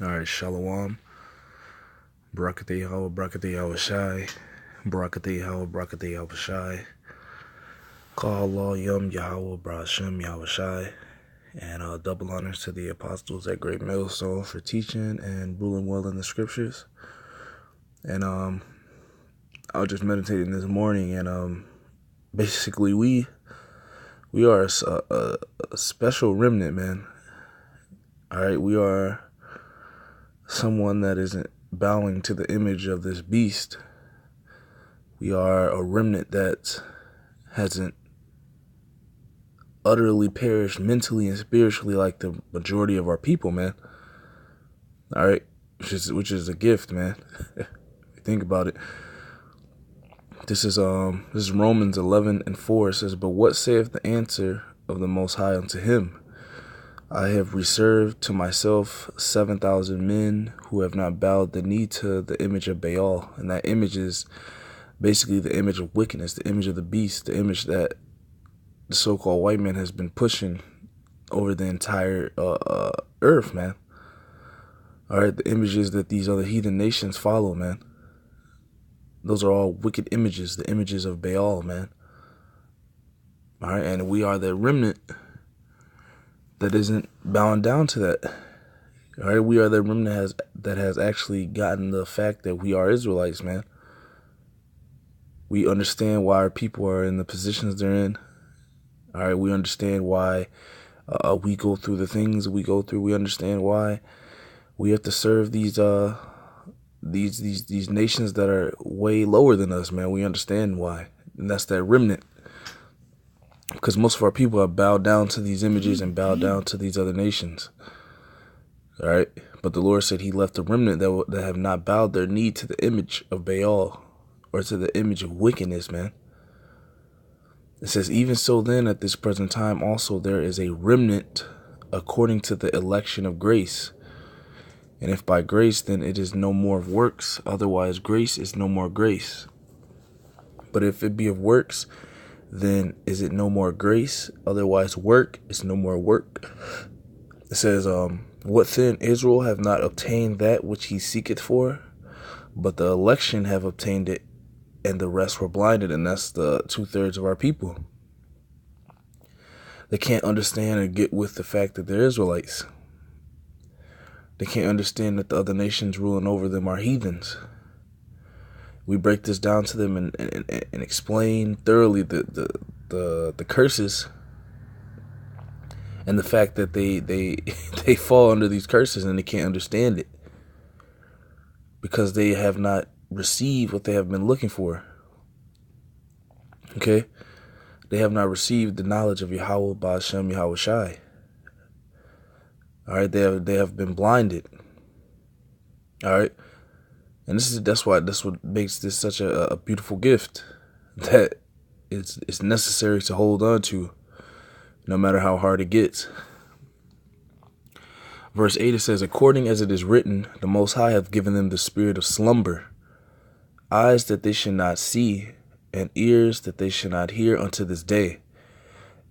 All right, Shalom. Barakatah Yahweh, Barakatah Yahweh Shai. Barakatah Yahweh, Barakatah Yahweh Shai. Call Allah Yum Yahweh, Barashem Yahweh Shai. And double honors to the apostles at Great Millstone for teaching and ruling well in the scriptures. And I was just meditating this morning, and basically we are a special remnant, man. All right, we are someone that isn't bowing to the image of this beast. We are a remnant that hasn't utterly perished mentally and spiritually like the majority of our people, man. All right, which is a gift, man. Think about it. This is Romans 11:4. It says, "But what saith the answer of the Most High unto him? I have reserved to myself 7,000 men who have not bowed the knee to the image of Baal." And that image is basically the image of wickedness, the image of the beast, the image that the so-called white man has been pushing over the entire earth, man. All right, the images that these other heathen nations follow, man. Those are all wicked images, the images of Baal, man. All right, and we are the remnant that isn't bowing down to that. All right, we are the remnant that has actually gotten the fact that we are Israelites, man. We understand why our people are in the positions they're in. All right, we understand why we go through the things we go through. We understand why we have to serve these nations that are way lower than us, man. We understand why, and that's that remnant. Because most of our people have bowed down to these images and bowed down to these other nations. All right, but the Lord said He left a remnant that have not bowed their knee to the image of Baal or to the image of wickedness, man. It says, "Even so then at this present time also there is a remnant according to the election of grace. And if by grace, then it is no more of works. Otherwise grace is no more grace. But if it be of works, then is it no more grace? Otherwise work is no more work." It says, "What then? Israel have not obtained that which he seeketh for, but the election have obtained it, and the rest were blinded." And that's the 2/3 of our people. They can't understand or get with the fact that they're Israelites. They can't understand that the other nations ruling over them are heathens. We break this down to them and explain thoroughly the curses and the fact that they fall under these curses and they can't understand it because they have not received what they have been looking for. Okay? They have not received the knowledge of Yahweh, Ba'ashem, Yahweh Shai. All right? They have been blinded. All right? And that's what makes this such a beautiful gift that it's necessary to hold on to no matter how hard it gets. Verse 8, it says, "According as it is written, the Most High hath given them the spirit of slumber, eyes that they should not see, and ears that they should not hear unto this day."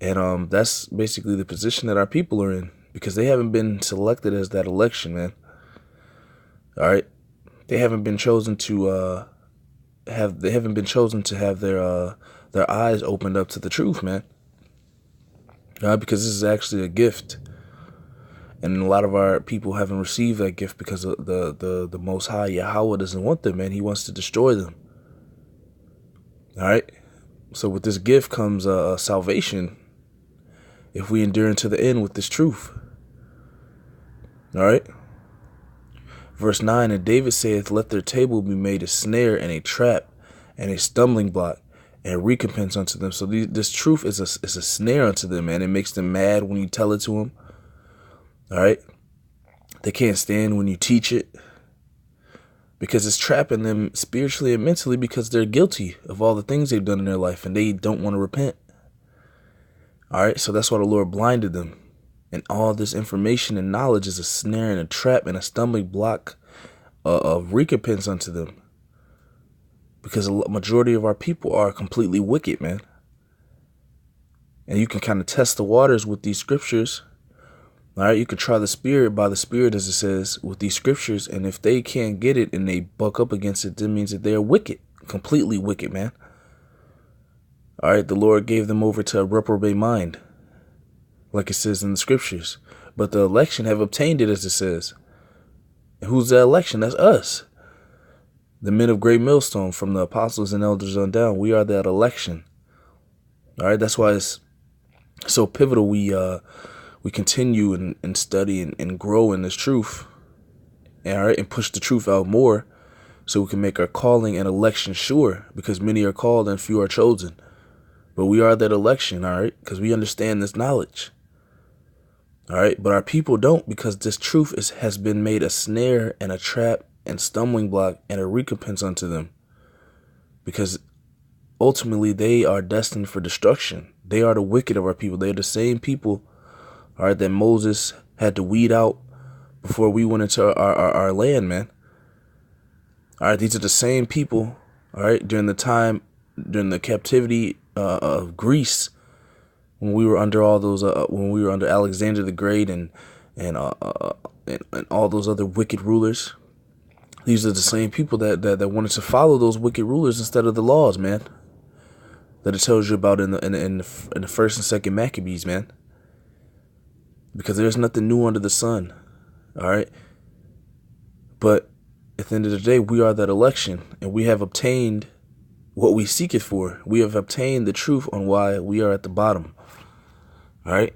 And that's basically the position that our people are in, because they haven't been selected as that election, man. All right, they haven't been chosen to have their eyes opened up to the truth, man. All right, because this is actually a gift. And a lot of our people haven't received that gift because the Most High Yahweh doesn't want them, man. He wants to destroy them. All right. So with this gift comes salvation if we endure unto the end with this truth. All right. Verse 9, "And David saith, Let their table be made a snare and a trap and a stumbling block and recompense unto them." So this truth is a snare unto them, man. It makes them mad when you tell it to them. All right. They can't stand when you teach it because it's trapping them spiritually and mentally because they're guilty of all the things they've done in their life and they don't want to repent. All right. So that's why the Lord blinded them. And all this information and knowledge is a snare and a trap and a stumbling block of recompense unto them. Because the majority of our people are completely wicked, man. And you can kind of test the waters with these scriptures All right, you can try the spirit by the spirit, as it says, with these scriptures. And if they can't get it and they buck up against it, that means that they're wicked, completely wicked, man. All right, the Lord gave them over to a reprobate mind, like it says in the scriptures. But the election have obtained it, as it says. And who's the election? That's us. The men of Great Millstone, from the apostles and elders on down. We are that election. All right, that's why it's so pivotal we continue and study and grow in this truth. All right, and push the truth out more so we can make our calling and election sure, because many are called and few are chosen. But we are that election, all right, because we understand this knowledge. All right, but our people don't, because this truth has been made a snare and a trap and stumbling block and a recompense unto them, because ultimately they are destined for destruction. They are the wicked of our people. They are the same people, all right, that Moses had to weed out before we went into our land, man. All right, these are the same people, all right, during the captivity of Greece, when we were under all those, when we were under Alexander the Great and all those other wicked rulers. These are the same people that wanted to follow those wicked rulers instead of the laws, man. That it tells you about in the first and second Maccabees, man. Because there's nothing new under the sun, all right. But at the end of the day, we are that election, and we have obtained what we seek it for. We have obtained the truth on why we are at the bottom. All right.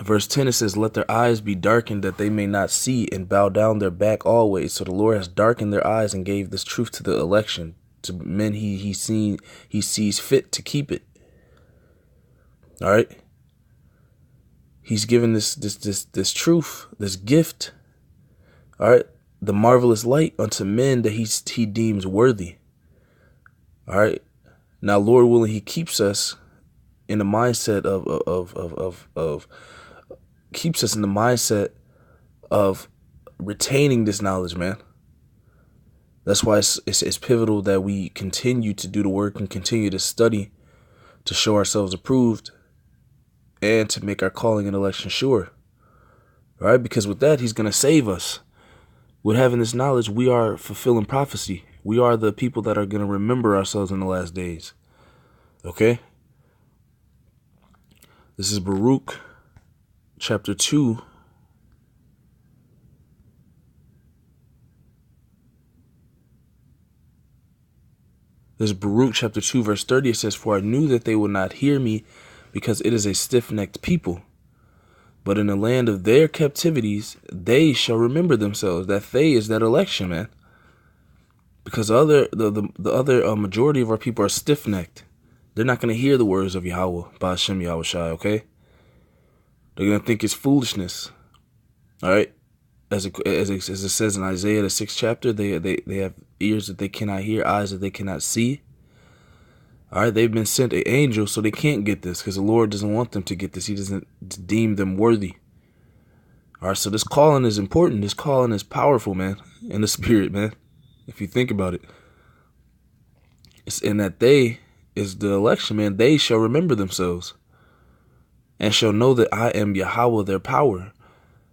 Verse 10, it says, let their eyes be darkened that they may not see, and bow down their back always. So the Lord has darkened their eyes and gave this truth to the election, to men he sees fit to keep it. All right. He's given this truth, this gift, all right, the marvelous light unto men that he deems worthy. All right. Now, Lord willing, he keeps us in the mindset keeps us in the mindset of retaining this knowledge, man. That's why it's pivotal that we continue to do the work and continue to study to show ourselves approved and to make our calling and election sure. All right, because with that, he's going to save us. With having this knowledge, we are fulfilling prophecy. We are the people that are going to remember ourselves in the last days. Okay? This is Baruch chapter 2. This is Baruch chapter 2, verse 30. It says, for I knew that they would not hear me, because it is a stiff-necked people. But in the land of their captivities, they shall remember themselves. That they is that election, man. Because the other majority of our people are stiff-necked. They're not going to hear the words of Yahweh, Ba'ashem Yahweh Shai, okay? They're going to think it's foolishness. All right? As it says in Isaiah, the 6th chapter, they have ears that they cannot hear, eyes that they cannot see. All right? They've been sent an angel, so they can't get this, because the Lord doesn't want them to get this. He doesn't deem them worthy. All right? So this calling is important. This calling is powerful, man, in the spirit, man, if you think about it. It's in that they is the election, man. They shall remember themselves and shall know that I am Yahweh, their power.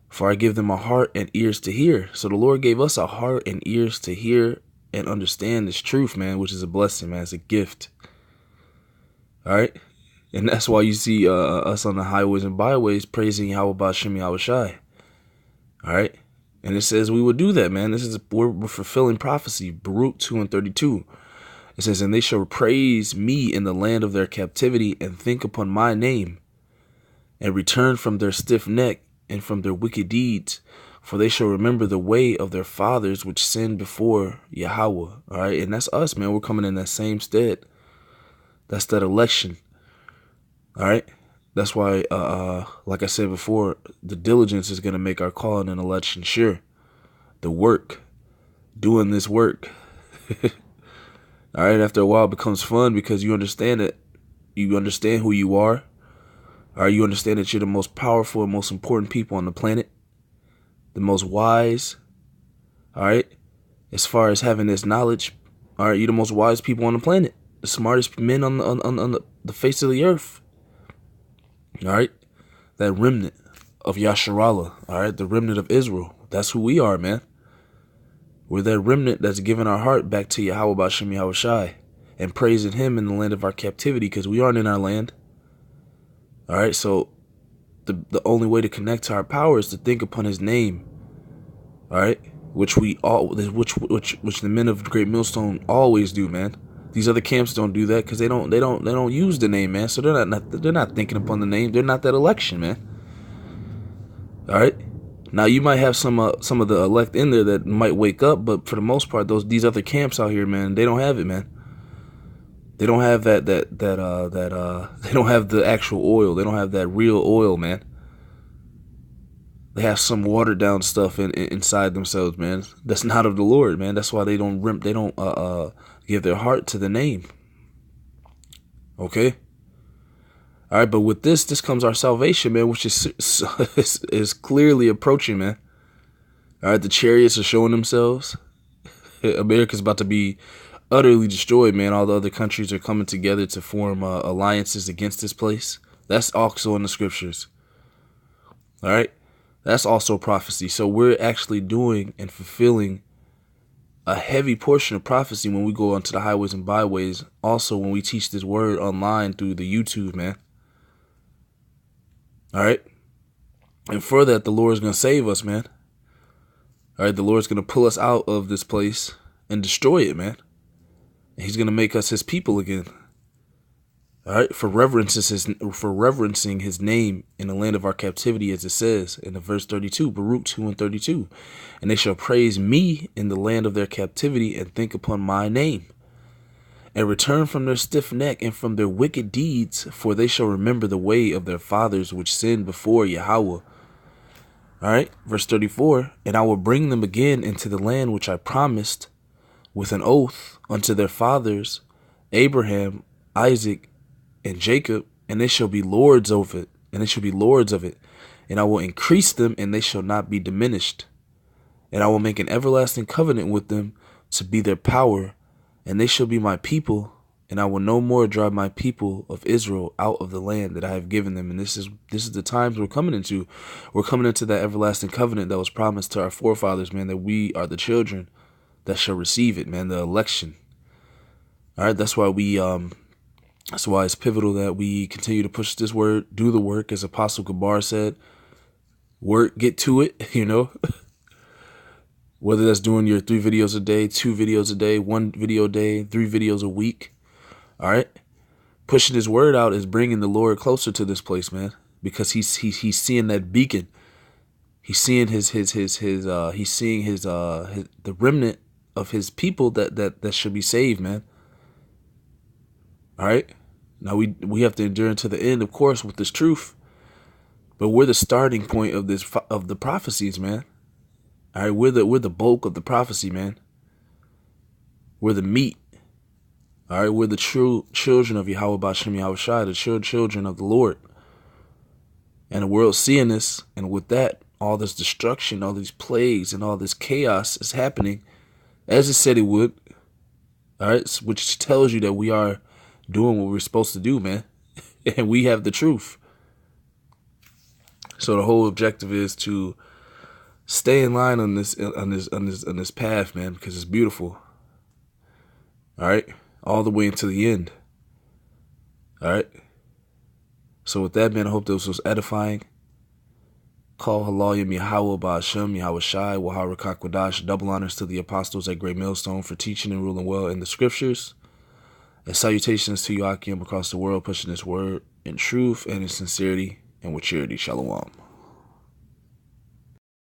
For I give them a heart and ears to hear. So the Lord gave us a heart and ears to hear and understand this truth, man, which is a blessing, man. It's a gift. All right. And that's why you see us on the highways and byways praising Yahweh Ba'ashem Yahweh Shai. All right. And it says we will do that, man. We're fulfilling prophecy. Baruch 2 and 32. It says, and they shall praise me in the land of their captivity and think upon my name and return from their stiff neck and from their wicked deeds, for they shall remember the way of their fathers which sinned before Yahweh. All right, and that's us, man. We're coming in that same stead. That's that election. All right, that's why, like I said before, the diligence is going to make our calling and election sure. The work, doing this work. All right, after a while, it becomes fun because you understand it. You understand who you are. All right, you understand that you're the most powerful and most important people on the planet, the most wise. All right, as far as having this knowledge, all right, you're the most wise people on the planet, the smartest men on the face of the earth. All right, that remnant. of Yasharallah, all right? The remnant of Israel. That's who we are, man. We're that remnant that's giving our heart back to Yahweh B'Shem Yahweh Shai and praising him in the land of our captivity, because we aren't in our land. All right, so the only way to connect to our power is to think upon his name. All right, which the men of Great Millstone always do, man. These other camps don't do that because they don't use the name, man. So they're not thinking upon the name. They're not that election, man. All right. Now you might have some of the elect in there that might wake up, but for the most part, these other camps out here, man, they don't have it, man. They don't have that they don't have the actual oil. They don't have that real oil, man. They have some watered down stuff inside themselves, man. That's not of the Lord, man. That's why they don't give their heart to the name. Okay. All right, but with this comes our salvation, man, which is clearly approaching, man. All right, the chariots are showing themselves. America's about to be utterly destroyed, man. All the other countries are coming together to form alliances against this place. That's also in the scriptures. All right, that's also prophecy. So we're actually doing and fulfilling a heavy portion of prophecy when we go onto the highways and byways. Also, when we teach this word online through the YouTube, man. All right. And for that, the Lord is going to save us, man. All right. The Lord's going to pull us out of this place and destroy it, man. And he's going to make us his people again. All right. For reverencing his name in the land of our captivity, as it says in the verse 32, Baruch 2 and 32. And they shall praise me in the land of their captivity and think upon my name, and return from their stiff neck and from their wicked deeds, for they shall remember the way of their fathers which sinned before Yahweh. All right, verse 34, and I will bring them again into the land which I promised with an oath unto their fathers, Abraham, Isaac, and Jacob, and they shall be lords over it, and they shall be lords of it, and I will increase them, and they shall not be diminished. And I will make an everlasting covenant with them to be their power, and they shall be my people, and I will no more drive my people of Israel out of the land that I have given them. And this is the times we're coming into. We're coming into that everlasting covenant that was promised to our forefathers, man, that we are the children that shall receive it, man, the election. All right, that's why it's pivotal that we continue to push this word, do the work, as Apostle Gabar said. Work, get to it, you know. Whether that's doing your 3 videos a day, 2 videos a day, 1 video a day, 3 videos a week. All right. Pushing his word out is bringing the Lord closer to this place, man, because he's seeing that beacon. He's seeing the remnant of his people that should be saved, man. All right. Now we have to endure until the end, of course, with this truth. But we're the starting point of the prophecies, man. All right, we're the bulk of the prophecy, man. We're the meat. All right, we're the true children of Yahweh B'Shem Yahweh Shai, the true children of the Lord. And the world's seeing this, and with that, all this destruction, all these plagues, and all this chaos is happening, as it said it would. All right, which tells you that we are doing what we're supposed to do, man, and we have the truth. So the whole objective is to stay in line on this path, man, because it's beautiful. All right, all the way until the end. All right. So with that, man, I hope this was edifying. Call Halayim Yahweh Ba'Shem Yahweh Shai Wahara Kakwadash. Double honors to the apostles at Great Millstone for teaching and ruling well in the scriptures. And salutations to Yakim across the world, pushing this word in truth and in sincerity and with charity. Shalom.